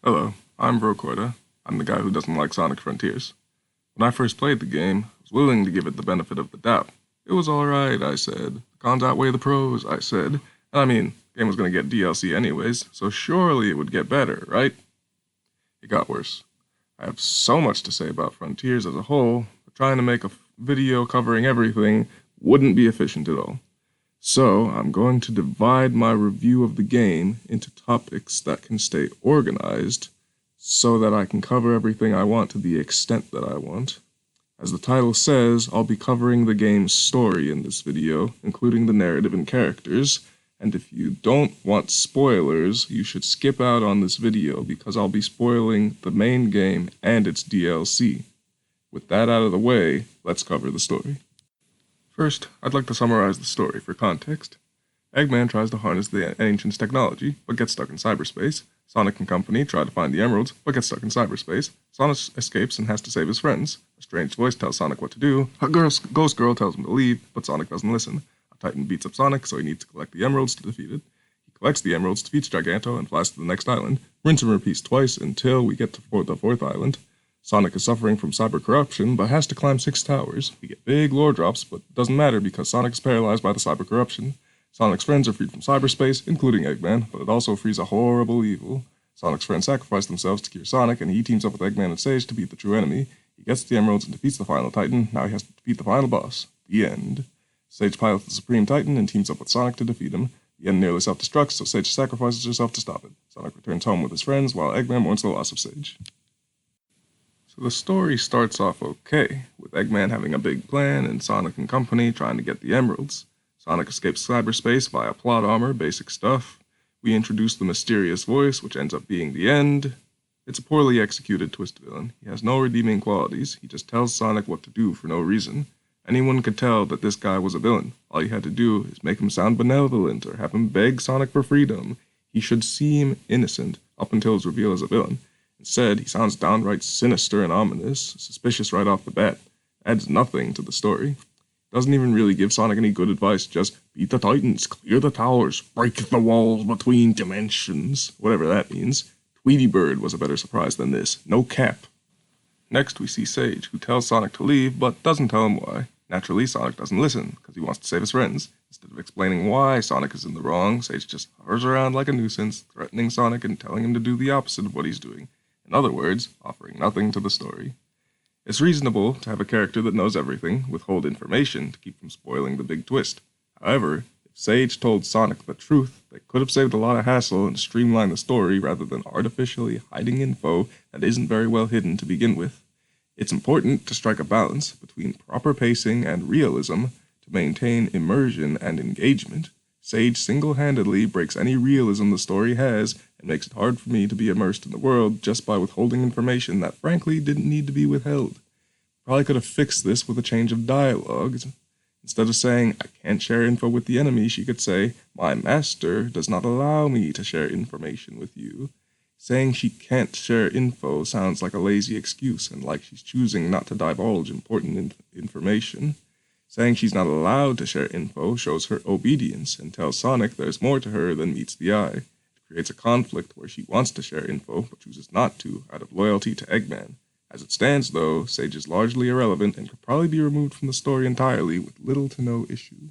Hello, I'm Brocorda. I'm the guy who doesn't like Sonic Frontiers. When I first played the game, I was willing to give it the benefit of the doubt. It was alright, I said. The cons outweigh the pros, I said. And I mean, the game was going to get DLC anyways, so surely it would get better, right? It got worse. I have so much to say about Frontiers as a whole, but trying to make a video covering everything wouldn't be efficient at all. So, I'm going to divide my review of the game into topics that can stay organized so that I can cover everything I want to the extent that I want. As the title says, I'll be covering the game's story in this video, including the narrative and characters, and if you don't want spoilers, you should skip out on this video because I'll be spoiling the main game and its DLC. With that out of the way, let's cover the story. First, I'd like to summarize the story for context. Eggman tries to harness the Ancient's technology, but gets stuck in cyberspace. Sonic and company try to find the emeralds, but get stuck in cyberspace. Sonic escapes and has to save his friends. A strange voice tells Sonic what to do. A ghost girl tells him to leave, but Sonic doesn't listen. A Titan beats up Sonic, so he needs to collect the emeralds to defeat it. He collects the emeralds, defeats Giganto, and flies to the next island. Rinse and repeat twice until we get to the fourth island. Sonic is suffering from cyber corruption, but has to climb 6 towers. We get big lore drops, but it doesn't matter because Sonic is paralyzed by the cyber corruption. Sonic's friends are freed from cyberspace, including Eggman, but it also frees a horrible evil. Sonic's friends sacrifice themselves to cure Sonic, and he teams up with Eggman and Sage to beat the true enemy. He gets the emeralds and defeats the final Titan. Now he has to defeat the final boss. The end. Sage pilots the Supreme Titan and teams up with Sonic to defeat him. The end nearly self-destructs, so Sage sacrifices herself to stop it. Sonic returns home with his friends, while Eggman mourns the loss of Sage. So the story starts off okay, with Eggman having a big plan and Sonic and company trying to get the emeralds. Sonic escapes cyberspace via plot armor, basic stuff. We introduce the mysterious voice, which ends up being the end. It's a poorly executed twist villain. He has no redeeming qualities. He just tells Sonic what to do for no reason. Anyone could tell that this guy was a villain. All you had to do is make him sound benevolent or have him beg Sonic for freedom. He should seem innocent up until his reveal as a villain. Instead, he sounds downright sinister and ominous, suspicious right off the bat. Adds nothing to the story. Doesn't even really give Sonic any good advice, just beat the Titans, clear the towers, break the walls between dimensions, whatever that means. Tweety Bird was a better surprise than this, no cap. Next we see Sage, who tells Sonic to leave, but doesn't tell him why. Naturally, Sonic doesn't listen, because he wants to save his friends. Instead of explaining why Sonic is in the wrong, Sage just hovers around like a nuisance, threatening Sonic and telling him to do the opposite of what he's doing. In other words, offering nothing to the story. It's reasonable to have a character that knows everything, withhold information to keep from spoiling the big twist. However, if Sage told Sonic the truth, they could have saved a lot of hassle and streamlined the story rather than artificially hiding info that isn't very well hidden to begin with. It's important to strike a balance between proper pacing and realism to maintain immersion and engagement. Sage single-handedly breaks any realism the story has and makes it hard for me to be immersed in the world just by withholding information that frankly didn't need to be withheld. Probably could have fixed this with a change of dialogue. Instead of saying, I can't share info with the enemy, she could say, my master does not allow me to share information with you. Saying she can't share info sounds like a lazy excuse and like she's choosing not to divulge important information. Saying she's not allowed to share info shows her obedience and tells Sonic there's more to her than meets the eye. It creates a conflict where she wants to share info but chooses not to out of loyalty to Eggman. As it stands, though, Sage is largely irrelevant and could probably be removed from the story entirely with little to no issue.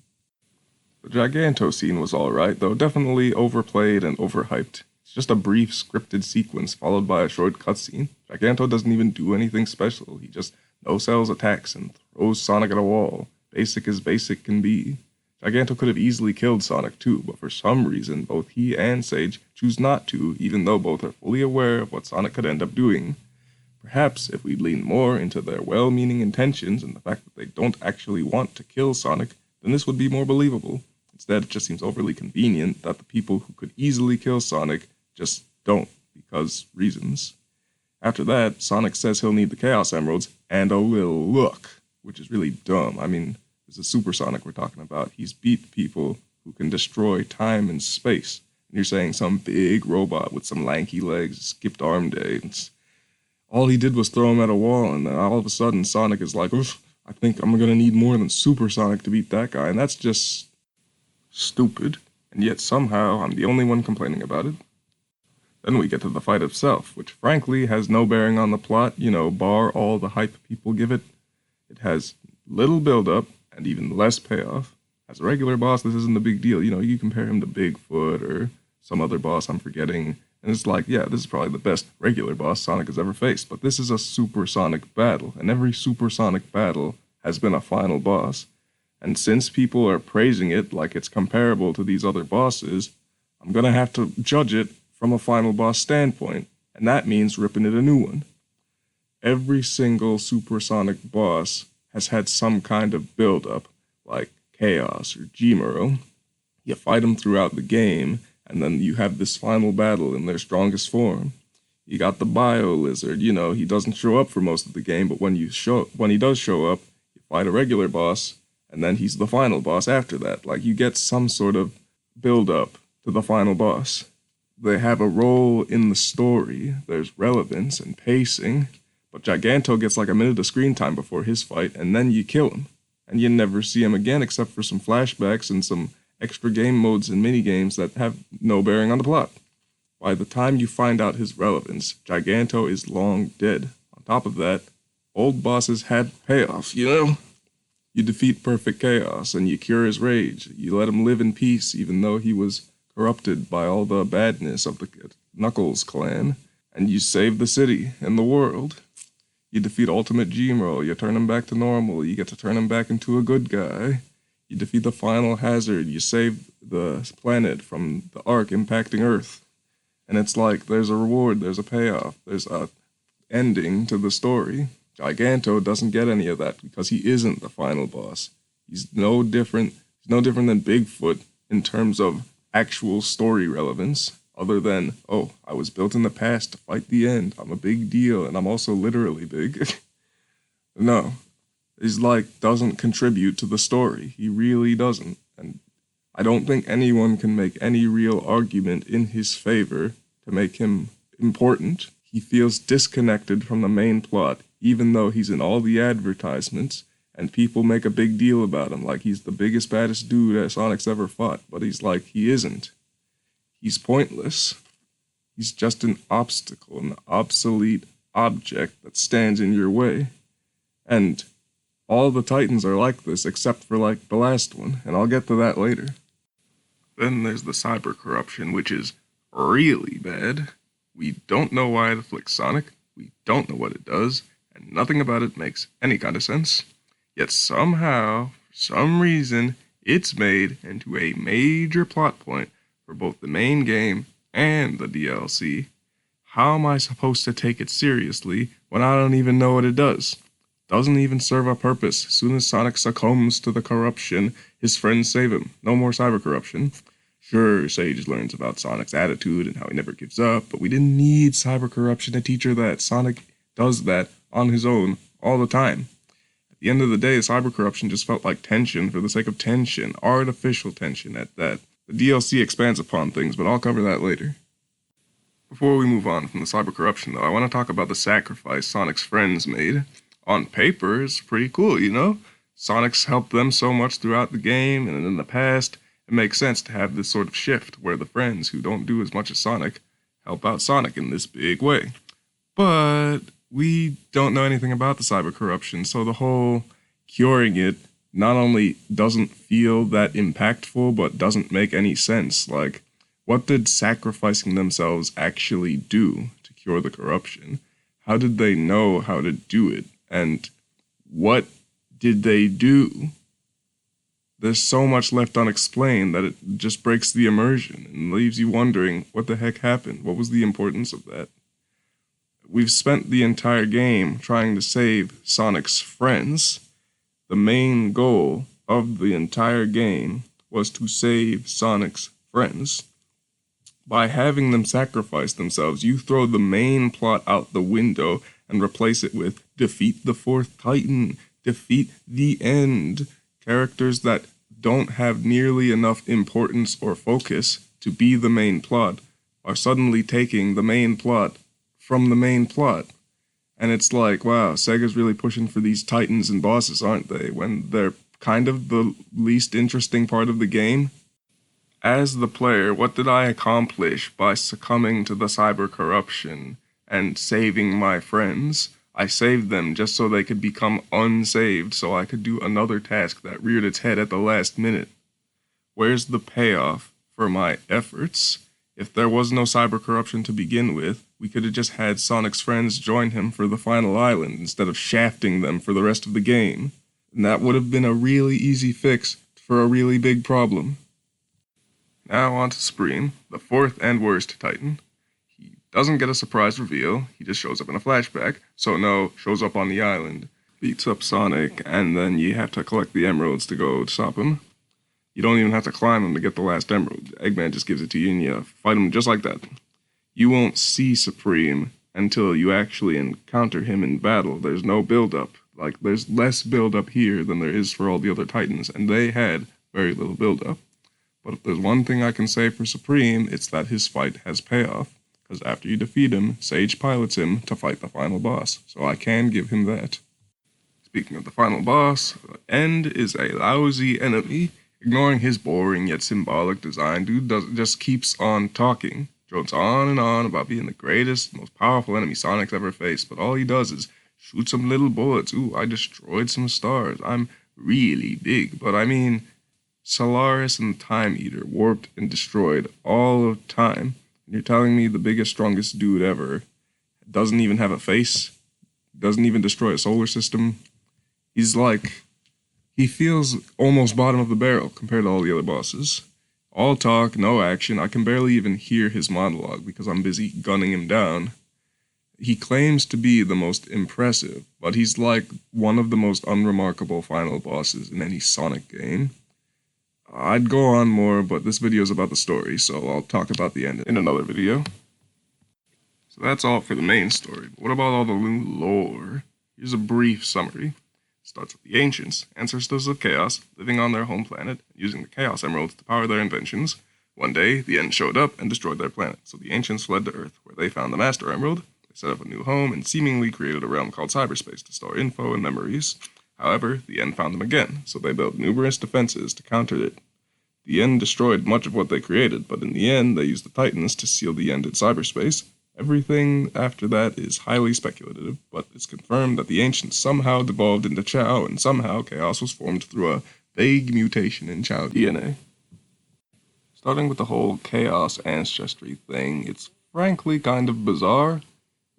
The Giganto scene was alright, though definitely overplayed and overhyped. It's just a brief scripted sequence followed by a short cutscene. Giganto doesn't even do anything special, he just no-sells attacks and throws Sonic at a wall. Basic as basic can be. Giganto could have easily killed Sonic too, but for some reason both he and Sage choose not to, even though both are fully aware of what Sonic could end up doing. Perhaps if we'd lean more into their well-meaning intentions and the fact that they don't actually want to kill Sonic, then this would be more believable. Instead, it just seems overly convenient that the people who could easily kill Sonic just don't, because reasons. After that, Sonic says he'll need the Chaos Emeralds and a little look, which is really dumb. I mean, this is Super Sonic we're talking about. He's beat people who can destroy time and space. And you're saying some big robot with some lanky legs skipped arm day. All he did was throw him at a wall, and then all of a sudden Sonic is like, oof, I think I'm gonna need more than Super Sonic to beat that guy, and that's just stupid. And yet somehow I'm the only one complaining about it. Then we get to the fight itself, which frankly has no bearing on the plot, bar all the hype people give it. It has little build-up and even less payoff. As a regular boss, this isn't a big deal. You compare him to Bigfoot or some other boss I'm forgetting, and it's like, yeah, this is probably the best regular boss Sonic has ever faced. But this is a supersonic battle, and every supersonic battle has been a final boss. And since people are praising it like it's comparable to these other bosses, I'm gonna have to judge it from a final boss standpoint, and that means ripping it a new one. Every single supersonic boss has had some kind of build-up, like Chaos or G-Muro. You fight them throughout the game, and then you have this final battle in their strongest form. You got the Bio Lizard, he doesn't show up for most of the game, but when he does show up, you fight a regular boss, and then he's the final boss after that. Like, you get some sort of build-up to the final boss. They have a role in the story, there's relevance and pacing, but Giganto gets like a minute of screen time before his fight, and then you kill him. And you never see him again except for some flashbacks and some extra game modes and minigames that have no bearing on the plot. By the time you find out his relevance, Giganto is long dead. On top of that, old bosses had payoffs, You defeat Perfect Chaos, and you cure his rage. You let him live in peace, even though he was corrupted by all the badness of the Knuckles clan. And you save the city and the world. You defeat Ultimate G-Muro, you turn him back to normal, you get to turn him back into a good guy. You defeat the final hazard, you save the planet from the arc impacting Earth. And it's like, there's a reward, there's a payoff, there's a ending to the story. Giganto doesn't get any of that because he isn't the final boss. He's no different than Bigfoot in terms of actual story relevance, other than, oh, I was built in the past to fight the end. I'm a big deal, and I'm also literally big. No. He's doesn't contribute to the story. He really doesn't. And I don't think anyone can make any real argument in his favor to make him important. He feels disconnected from the main plot, even though he's in all the advertisements, and people make a big deal about him, like he's the biggest, baddest dude that Sonic's ever fought, but he isn't. He's pointless. He's just an obstacle, an obsolete object that stands in your way. And all the Titans are like this, except for the last one, and I'll get to that later. Then there's the cyber corruption, which is really bad. We don't know why it afflicts Sonic, we don't know what it does, and nothing about it makes any kind of sense. Yet somehow, for some reason, it's made into a major plot point for both the main game and the DLC. How am I supposed to take it seriously when I don't even know what it does? Doesn't even serve a purpose. As soon as Sonic succumbs to the corruption, his friends save him. No more cyber corruption. Sure, Sage learns about Sonic's attitude and how he never gives up, but we didn't need cyber corruption to teach her that. Sonic does that on his own all the time. At the end of the day, cyber corruption just felt like tension for the sake of tension, artificial tension at that. The DLC expands upon things, but I'll cover that later. Before we move on from the cyber corruption, though, I want to talk about the sacrifice Sonic's friends made. On paper, it's pretty cool, Sonic's helped them so much throughout the game, and in the past, it makes sense to have this sort of shift where the friends who don't do as much as Sonic help out Sonic in this big way. But we don't know anything about the cyber corruption, so the whole curing it not only doesn't feel that impactful, but doesn't make any sense. What did sacrificing themselves actually do to cure the corruption? How did they know how to do it? And what did they do? There's so much left unexplained that it just breaks the immersion and leaves you wondering what the heck happened. What was the importance of that? We've spent the entire game trying to save Sonic's friends. The main goal of the entire game was to save Sonic's friends. By having them sacrifice themselves, you throw the main plot out the window and replace it with defeat the fourth Titan, defeat the end. Characters that don't have nearly enough importance or focus to be the main plot are suddenly taking the main plot from the main plot. And it's like, wow, Sega's really pushing for these titans and bosses, aren't they? When they're kind of the least interesting part of the game. As the player, what did I accomplish by succumbing to the cyber corruption and saving my friends? I saved them just so they could become unsaved so I could do another task that reared its head at the last minute. Where's the payoff for my efforts? If there was no cyber corruption to begin with, we could have just had Sonic's friends join him for the final island instead of shafting them for the rest of the game. And that would have been a really easy fix for a really big problem. Now on to Supreme, the fourth and worst Titan. He doesn't get a surprise reveal, he just shows up in a flashback, so no, shows up on the island, beats up Sonic, and then you have to collect the emeralds to go stop him. You don't even have to climb him to get the last emerald. Eggman just gives it to you and you fight him just like that. You won't see Supreme until you actually encounter him in battle. There's no build-up. Like, there's less build-up here than there is for all the other Titans, and they had very little build-up. But if there's one thing I can say for Supreme, it's that his fight has payoff. Because after you defeat him, Sage pilots him to fight the final boss. So I can give him that. Speaking of the final boss, End is a lousy enemy. Ignoring his boring yet symbolic design, dude just keeps on talking. Drones on and on about being the greatest, most powerful enemy Sonic's ever faced, but all he does is shoot some little bullets. Ooh, I destroyed some stars. I'm really big. But I mean, Solaris and the Time Eater warped and destroyed all of time. And you're telling me the biggest, strongest dude ever doesn't even have a face? Doesn't even destroy a solar system? He's like... He feels almost bottom of the barrel compared to all the other bosses. All talk, no action. I can barely even hear his monologue because I'm busy gunning him down. He claims to be the most impressive, but he's like one of the most unremarkable final bosses in any Sonic game. I'd go on more, but this video is about the story, so I'll talk about the end in another video. So that's all for the main story, but what about all the new lore? Here's a brief summary. Starts with the Ancients, ancestors of Chaos, living on their home planet, using the Chaos Emeralds to power their inventions. One day, the End showed up and destroyed their planet, so the Ancients fled to Earth, where they found the Master Emerald. They set up a new home and seemingly created a realm called cyberspace to store info and memories. However, the End found them again, so they built numerous defenses to counter it. The End destroyed much of what they created, but in the end, they used the Titans to seal the End in cyberspace. Everything after that is highly speculative, but it's confirmed that the Ancients somehow devolved into Chao, and somehow Chaos was formed through a vague mutation in Chao DNA. Starting with the whole Chaos ancestry thing, it's frankly kind of bizarre.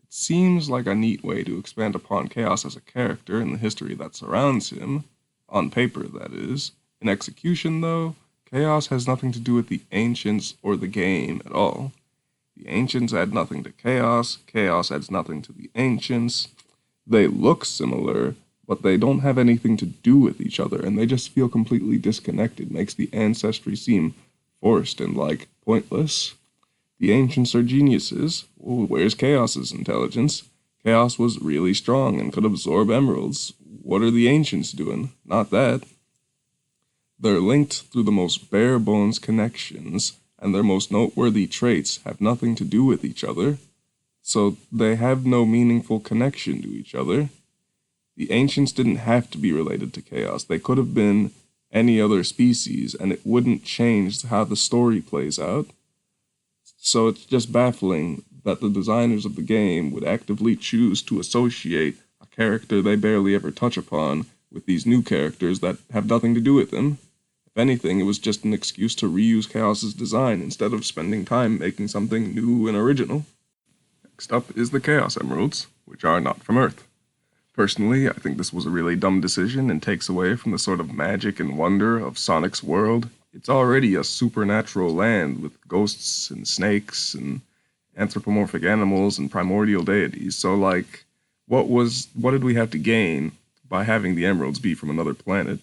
It seems like a neat way to expand upon Chaos as a character and the history that surrounds him, on paper that is. In execution, though, Chaos has nothing to do with the Ancients or the game at all. The Ancients add nothing to Chaos, Chaos adds nothing to the Ancients. They look similar, but they don't have anything to do with each other, and they just feel completely disconnected. Makes the ancestry seem forced and, like, pointless. The Ancients are geniuses. Well, where's Chaos's intelligence? Chaos was really strong and could absorb emeralds. What are the Ancients doing? Not that. They're linked through the most bare-bones connections, and their most noteworthy traits have nothing to do with each other, so they have no meaningful connection to each other. The Ancients didn't have to be related to Chaos. They could have been any other species, and it wouldn't change how the story plays out. So it's just baffling that the designers of the game would actively choose to associate a character they barely ever touch upon with these new characters that have nothing to do with them. If anything, it was just an excuse to reuse Chaos's design instead of spending time making something new and original. Next up is the Chaos Emeralds, which are not from Earth. Personally, I think this was a really dumb decision and takes away from the sort of magic and wonder of Sonic's world. It's already a supernatural land with ghosts and snakes and anthropomorphic animals and primordial deities, so like, what did we have to gain by having the emeralds be from another planet?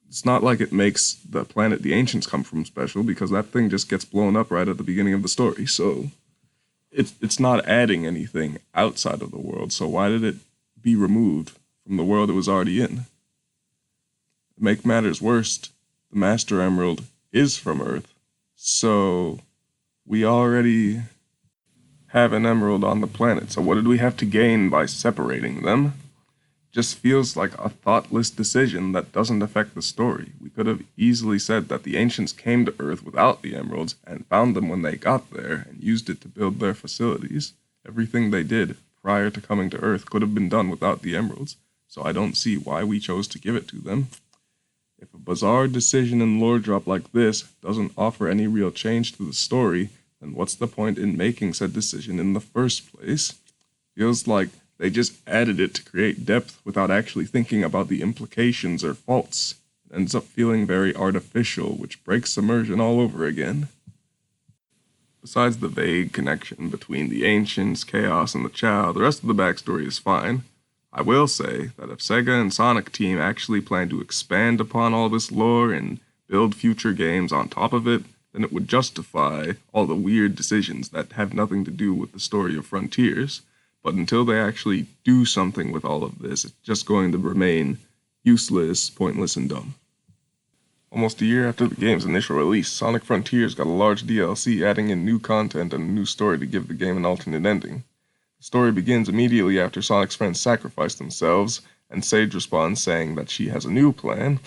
It's not like it makes the planet the Ancients come from special, because that thing just gets blown up right at the beginning of the story, so it's not adding anything outside of the world, so why did it be removed from the world it was already in? To make matters worse, the Master Emerald is from Earth, so we already have an emerald on the planet, so what did we have to gain by separating them? Just feels like a thoughtless decision that doesn't affect the story. We could have easily said that the ancients came to Earth without the emeralds and found them when they got there and used it to build their facilities. Everything they did prior to coming to Earth could have been done without the emeralds, so I don't see why we chose to give it to them. If a bizarre decision in lore drop like this doesn't offer any real change to the story, then what's the point in making said decision in the first place? Feels like they just added it to create depth without actually thinking about the implications or faults. It ends up feeling very artificial, which breaks immersion all over again. Besides the vague connection between the ancients, Chaos, and the Chao, the rest of the backstory is fine. I will say that if Sega and Sonic Team actually plan to expand upon all this lore and build future games on top of it, then it would justify all the weird decisions that have nothing to do with the story of Frontiers. But until they actually do something with all of this, it's just going to remain useless, pointless, and dumb. Almost a year after the game's initial release, Sonic Frontiers got a large DLC adding in new content and a new story to give the game an alternate ending. The story begins immediately after Sonic's friends sacrifice themselves, and Sage responds saying that she has a new plan.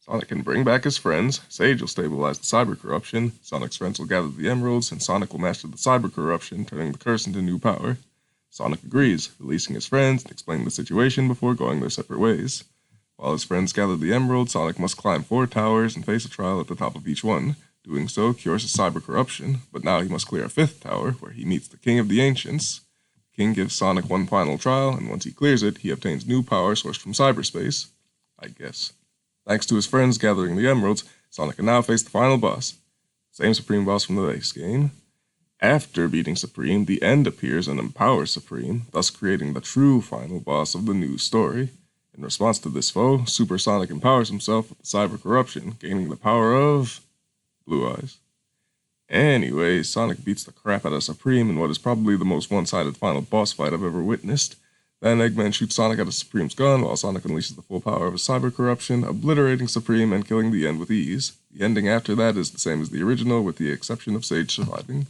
Sonic can bring back his friends, Sage will stabilize the cyber corruption, Sonic's friends will gather the emeralds, and Sonic will master the cyber corruption, turning the curse into new power. Sonic agrees, releasing his friends and explaining the situation before going their separate ways. While his friends gather the emerald, Sonic must climb 4 towers and face a trial at the top of each one. Doing so cures his cyber corruption, but now he must clear a 5th tower, where he meets the King of the Ancients. The King gives Sonic one final trial, and once he clears it, he obtains new power sourced from cyberspace. I guess. Thanks to his friends gathering the emeralds, Sonic can now face the final boss. Same Supreme boss from the base game. After beating Supreme, the End appears and empowers Supreme, thus creating the true final boss of the new story. In response to this foe, Super Sonic empowers himself with the cyber corruption, gaining the power of Blue Eyes. Anyway, Sonic beats the crap out of Supreme in what is probably the most one-sided final boss fight I've ever witnessed. Then Eggman shoots Sonic out of Supreme's gun while Sonic unleashes the full power of his cyber corruption, obliterating Supreme and killing the End with ease. The ending after that is the same as the original, with the exception of Sage surviving.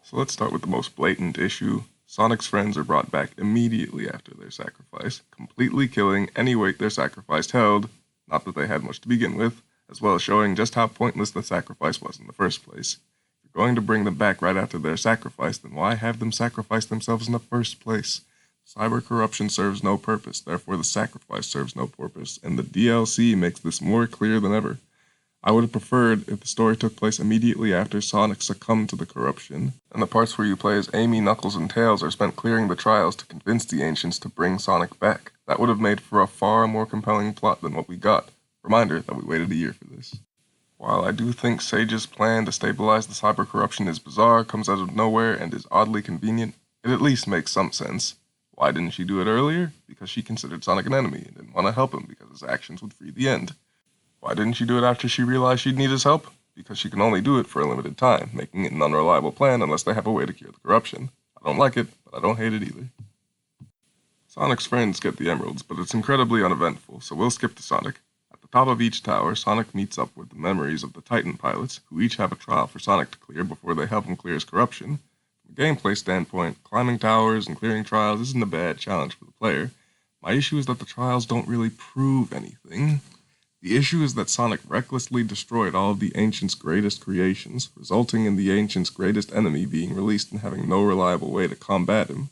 So let's start with the most blatant issue. Sonic's friends are brought back immediately after their sacrifice, completely killing any weight their sacrifice held, not that they had much to begin with, as well as showing just how pointless the sacrifice was in the first place. If you're going to bring them back right after their sacrifice, then why have them sacrifice themselves in the first place? Cyber corruption serves no purpose, therefore the sacrifice serves no purpose, and the DLC makes this more clear than ever. I would have preferred if the story took place immediately after Sonic succumbed to the corruption, and the parts where you play as Amy, Knuckles, and Tails are spent clearing the trials to convince the Ancients to bring Sonic back. That would have made for a far more compelling plot than what we got. Reminder that we waited a year for this. While I do think Sage's plan to stabilize the cyber corruption is bizarre, comes out of nowhere, and is oddly convenient, it at least makes some sense. Why didn't she do it earlier? Because she considered Sonic an enemy and didn't want to help him because his actions would free the End. Why didn't she do it after she realized she'd need his help? Because she can only do it for a limited time, making it an unreliable plan unless they have a way to cure the corruption. I don't like it, but I don't hate it either. Sonic's friends get the emeralds, but it's incredibly uneventful, so we'll skip to Sonic. At the top of each tower, Sonic meets up with the memories of the Titan pilots, who each have a trial for Sonic to clear before they help him clear his corruption. From a gameplay standpoint, climbing towers and clearing trials isn't a bad challenge for the player. My issue is that the trials don't really prove anything. The issue is that Sonic recklessly destroyed all of the Ancients' greatest creations, resulting in the Ancients' greatest enemy being released and having no reliable way to combat him.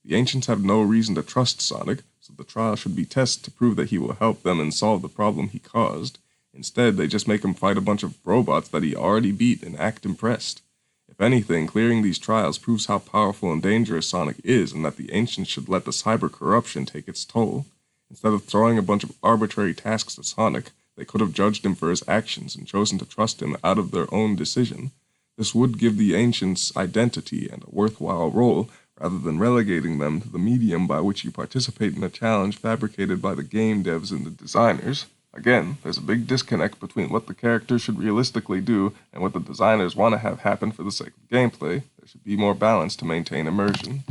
The Ancients have no reason to trust Sonic, so the trial should be tests to prove that he will help them and solve the problem he caused. Instead, they just make him fight a bunch of robots that he already beat and act impressed. If anything, clearing these trials proves how powerful and dangerous Sonic is, and that the Ancients should let the cyber corruption take its toll. Instead of throwing a bunch of arbitrary tasks at Sonic, they could have judged him for his actions and chosen to trust him out of their own decision. This would give the Ancients identity and a worthwhile role, rather than relegating them to the medium by which you participate in a challenge fabricated by the game devs and the designers. Again, there's a big disconnect between what the characters should realistically do and what the designers want to have happen for the sake of gameplay. There should be more balance to maintain immersion.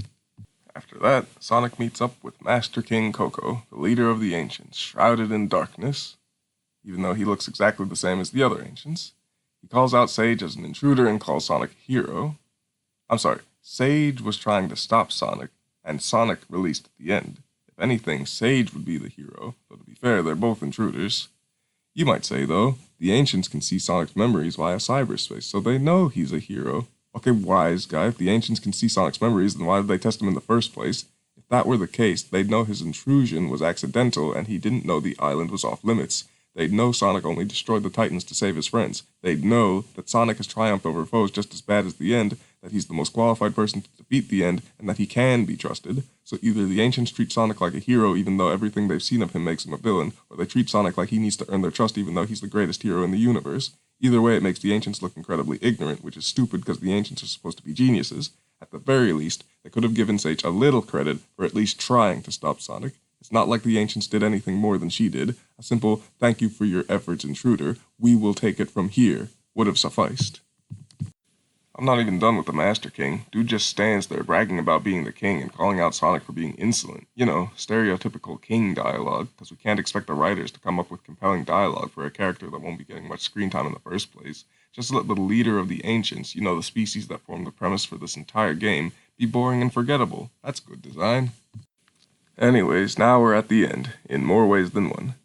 After that, Sonic meets up with Master King Koko, the leader of the Ancients, shrouded in darkness, even though he looks exactly the same as the other Ancients. He calls out Sage as an intruder and calls Sonic hero. I'm sorry, Sage was trying to stop Sonic, and Sonic released at the End. If If anything, Sage would be the hero, though to be fair, they're both intruders. You might say, though, the Ancients can see Sonic's memories via cyberspace, so they know he's a hero. Okay, wise guy, if the Ancients can see Sonic's memories, then why did they test him in the first place? If that were the case, they'd know his intrusion was accidental and he didn't know the island was off limits. They'd know Sonic only destroyed the Titans to save his friends. They'd know that Sonic has triumphed over foes just as bad as the End, that he's the most qualified person to defeat the End, and that he can be trusted. So either the Ancients treat Sonic like a hero even though everything they've seen of him makes him a villain, or they treat Sonic like he needs to earn their trust even though he's the greatest hero in the universe. Either way, it makes the Ancients look incredibly ignorant, which is stupid because the Ancients are supposed to be geniuses. At the very least, they could have given Sage a little credit for at least trying to stop Sonic. It's not like the Ancients did anything more than she did. A simple, "thank you for your efforts, intruder, we will take it from here," would have sufficed. I'm not even done with the Master King. Dude just stands there bragging about being the king and calling out Sonic for being insolent. You know, stereotypical king dialogue, because we can't expect the writers to come up with compelling dialogue for a character that won't be getting much screen time in the first place. Just let the leader of the Ancients, you know, the species that formed the premise for this entire game, be boring and forgettable. That's good design. Anyways, now we're at the end, in more ways than one.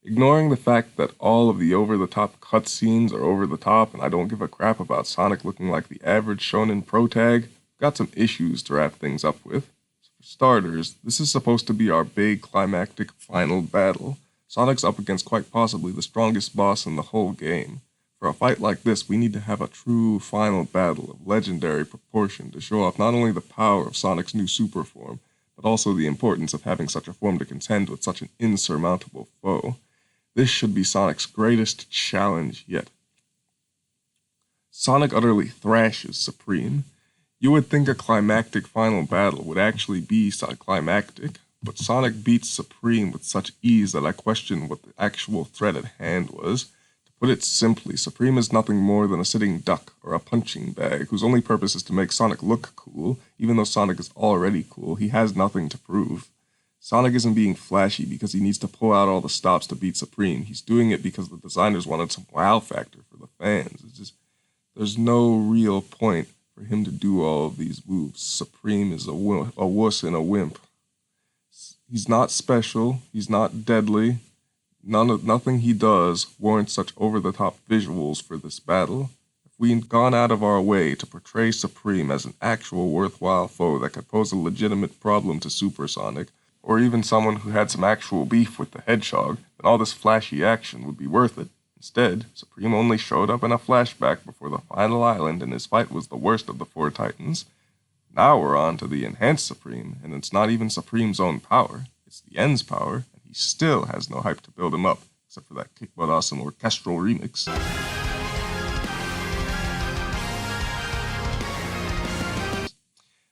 Ignoring the fact that all of the over-the-top cutscenes are over the top and I don't give a crap about Sonic looking like the average shonen protag, got some issues to wrap things up with. So for starters, this is supposed to be our big climactic final battle. Sonic's up against quite possibly the strongest boss in the whole game. For a fight like this, we need to have a true final battle of legendary proportion to show off not only the power of Sonic's new super form, but also the importance of having such a form to contend with such an insurmountable foe. This should be Sonic's greatest challenge yet. Sonic utterly thrashes Supreme. You would think a climactic final battle would actually be climactic, but Sonic beats Supreme with such ease that I question what the actual threat at hand was. To put it simply, Supreme is nothing more than a sitting duck or a punching bag whose only purpose is to make Sonic look cool. Even though Sonic is already cool, he has nothing to prove. Sonic isn't being flashy because he needs to pull out all the stops to beat Supreme. He's doing it because the designers wanted some wow factor for the fans. It's just, there's no real point for him to do all of these moves. Supreme is a wuss and a wimp. He's not special. He's not deadly. Nothing he does warrants such over-the-top visuals for this battle. If we'd gone out of our way to portray Supreme as an actual worthwhile foe that could pose a legitimate problem to Super Sonic, or even someone who had some actual beef with the Hedgehog, then all this flashy action would be worth it. Instead, Supreme only showed up in a flashback before the final island and his fight was the worst of the four Titans. Now we're on to the Enhanced Supreme, and it's not even Supreme's own power, it's the End's power, and he still has no hype to build him up, except for that kick-butt-awesome orchestral remix.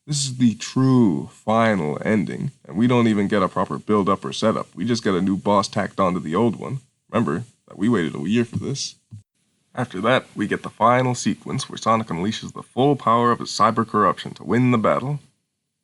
This is the true final ending, and we don't even get a proper build-up or setup. We just get a new boss tacked onto the old one. Remember that we waited a year for this. After that, we get the final sequence where Sonic unleashes the full power of his cyber corruption to win the battle.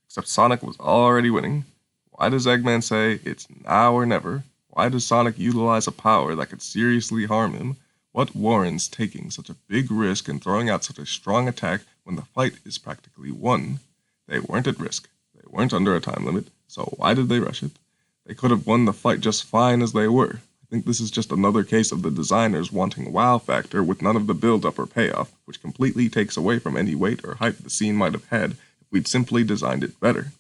Except Sonic was already winning. Why does Eggman say it's now or never? Why does Sonic utilize a power that could seriously harm him? What warrants taking such a big risk and throwing out such a strong attack when the fight is practically won? They weren't at risk. They weren't under a time limit, so why did they rush it? They could have won the fight just fine as they were. I think this is just another case of the designers wanting wow factor with none of the build-up or payoff, which completely takes away from any weight or hype the scene might have had if we'd simply designed it better.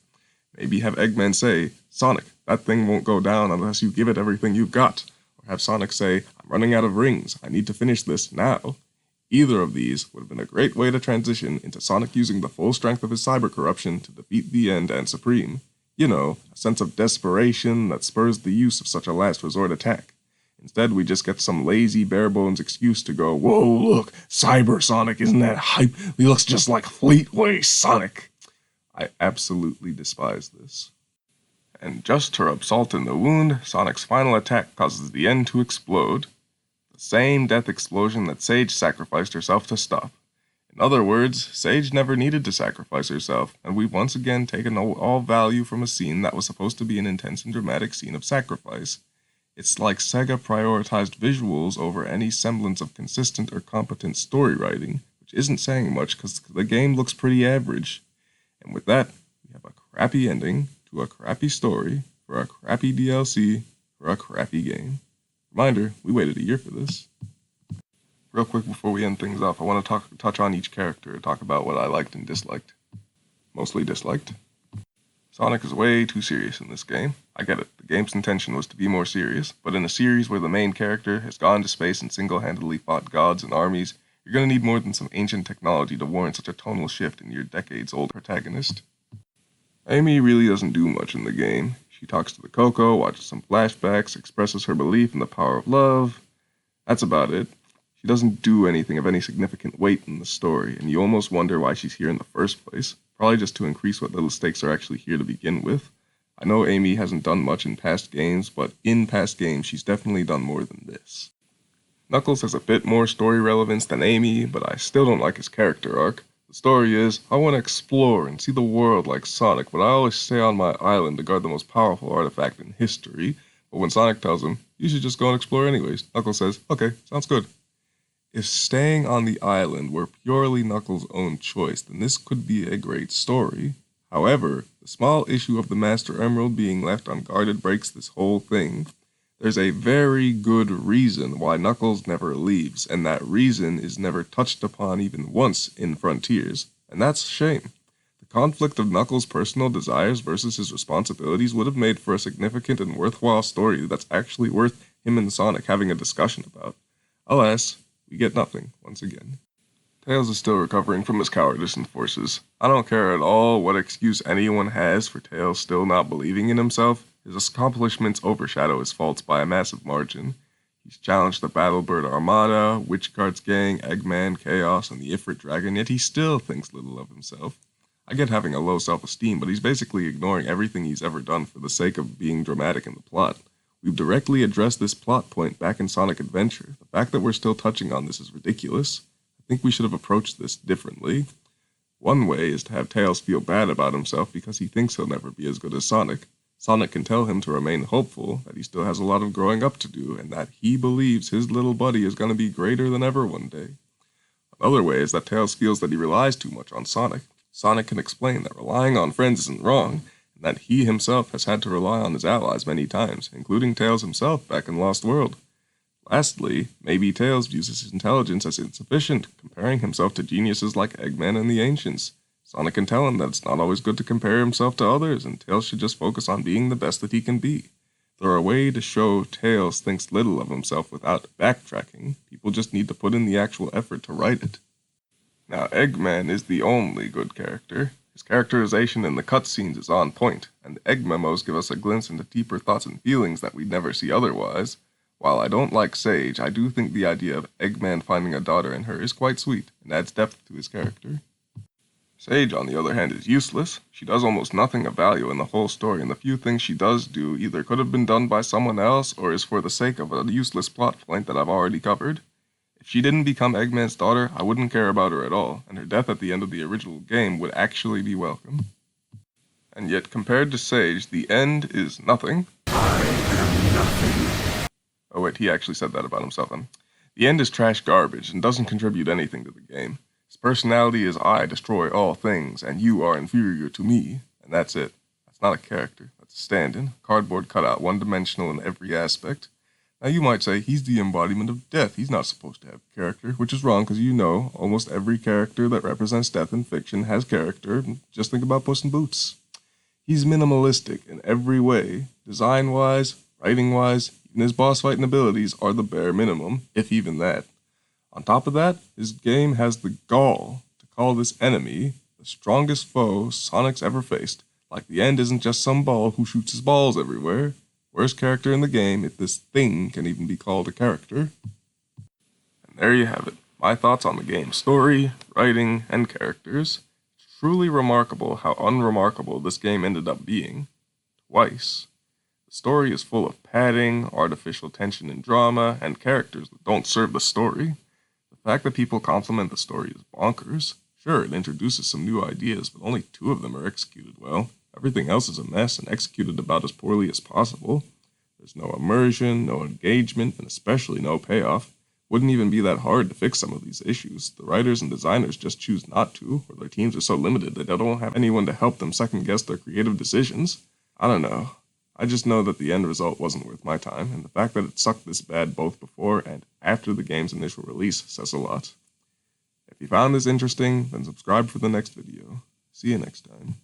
Maybe have Eggman say, "Sonic, that thing won't go down unless you give it everything you've got." Or have Sonic say, "I'm running out of rings. I need to finish this now." Either of these would have been a great way to transition into Sonic using the full strength of his cyber corruption to defeat the End and Supreme. You know, a sense of desperation that spurs the use of such a last resort attack. Instead, we just get some lazy, bare-bones excuse to go, "Whoa, look, Cyber Sonic, isn't that hype? He looks just like Fleetway Sonic." I absolutely despise this. And just to rub salt in the wound, Sonic's final attack causes the End to explode. The same death explosion that Sage sacrificed herself to stop. In other words, Sage never needed to sacrifice herself, and we've once again taken all value from a scene that was supposed to be an intense and dramatic scene of sacrifice. It's like Sega prioritized visuals over any semblance of consistent or competent story writing, which isn't saying much because the game looks pretty average. And with that, we have a crappy ending to a crappy story for a crappy DLC for a crappy game. Reminder, we waited a year for this. Real quick before we end things off, I want to touch on each character, talk about what I liked and disliked. Mostly disliked. Sonic is way too serious in this game. I get it, the game's intention was to be more serious, but in a series where the main character has gone to space and single-handedly fought gods and armies, you're gonna need more than some ancient technology to warrant such a tonal shift in your decades-old protagonist. Amy really doesn't do much in the game. She talks to the Coco, watches some flashbacks, expresses her belief in the power of love. That's about it. She doesn't do anything of any significant weight in the story, and you almost wonder why she's here in the first place. Probably just to increase what little stakes are actually here to begin with. I know Amy hasn't done much in past games, but in past games she's definitely done more than this. Knuckles has a bit more story relevance than Amy, but I still don't like his character arc. The story is, I want to explore and see the world like Sonic, but I always stay on my island to guard the most powerful artifact in history. But when Sonic tells him, you should just go and explore anyways, Knuckles says, okay, sounds good. If staying on the island were purely Knuckles' own choice, then this could be a great story. However, the small issue of the Master Emerald being left unguarded breaks this whole thing. There's a very good reason why Knuckles never leaves, and that reason is never touched upon even once in Frontiers, and that's a shame. The conflict of Knuckles' personal desires versus his responsibilities would have made for a significant and worthwhile story that's actually worth him and Sonic having a discussion about. Alas, we get nothing, once again. Tails is still recovering from his cowardice and forces. I don't care at all what excuse anyone has for Tails still not believing in himself. His accomplishments overshadow his faults by a massive margin. He's challenged the Battlebird Armada, Witchguard's gang, Eggman, Chaos, and the Ifrit Dragon, yet he still thinks little of himself. I get having a low self-esteem, but he's basically ignoring everything he's ever done for the sake of being dramatic in the plot. We've directly addressed this plot point back in Sonic Adventure. The fact that we're still touching on this is ridiculous. I think we should have approached this differently. One way is to have Tails feel bad about himself because he thinks he'll never be as good as Sonic. Sonic can tell him to remain hopeful, that he still has a lot of growing up to do, and that he believes his little buddy is going to be greater than ever one day. Another way is that Tails feels that he relies too much on Sonic. Sonic can explain that relying on friends isn't wrong, and that he himself has had to rely on his allies many times, including Tails himself back in Lost World. Lastly, maybe Tails views his intelligence as insufficient, comparing himself to geniuses like Eggman and the Ancients. Sonic can tell him that it's not always good to compare himself to others, and Tails should just focus on being the best that he can be. There are a way to show Tails thinks little of himself without backtracking. People just need to put in the actual effort to write it. Now, Eggman is the only good character. His characterization in the cutscenes is on point, and the Egg Memos give us a glimpse into deeper thoughts and feelings that we'd never see otherwise. While I don't like Sage, I do think the idea of Eggman finding a daughter in her is quite sweet, and adds depth to his character. Sage, on the other hand, is useless. She does almost nothing of value in the whole story, and the few things she does do either could have been done by someone else, or is for the sake of a useless plot point that I've already covered. If she didn't become Eggman's daughter, I wouldn't care about her at all, and her death at the end of the original game would actually be welcome. And yet, compared to Sage, the end is nothing. I am nothing. Oh wait, he actually said that about himself then. The end is trash garbage and doesn't contribute anything to the game. His personality is I destroy all things, and you are inferior to me, and that's it. That's not a character, that's a stand-in, cardboard cutout, one-dimensional in every aspect. Now you might say, he's the embodiment of death, he's not supposed to have character, which is wrong because you know, almost every character that represents death in fiction has character. Just think about Puss in Boots. He's minimalistic in every way, design-wise, writing-wise, even his boss fighting abilities are the bare minimum, if even that. On top of that, his game has the gall to call this enemy the strongest foe Sonic's ever faced, like the end isn't just some ball who shoots his balls everywhere. Worst character in the game, if this thing can even be called a character. And there you have it, my thoughts on the game's story, writing, and characters. It's truly remarkable how unremarkable this game ended up being. Twice. The story is full of padding, artificial tension and drama, and characters that don't serve the story. The fact that people compliment the story is bonkers. Sure, it introduces some new ideas, but only 2 of them are executed well. Everything else is a mess and executed about as poorly as possible. There's no immersion, no engagement, and especially no payoff. Wouldn't even be that hard to fix some of these issues. The writers and designers just choose not to, or their teams are so limited that they don't have anyone to help them second-guess their creative decisions. I don't know. I just know that the end result wasn't worth my time, and the fact that it sucked this bad both before and after the game's initial release says a lot. If you found this interesting, then subscribe for the next video. See you next time.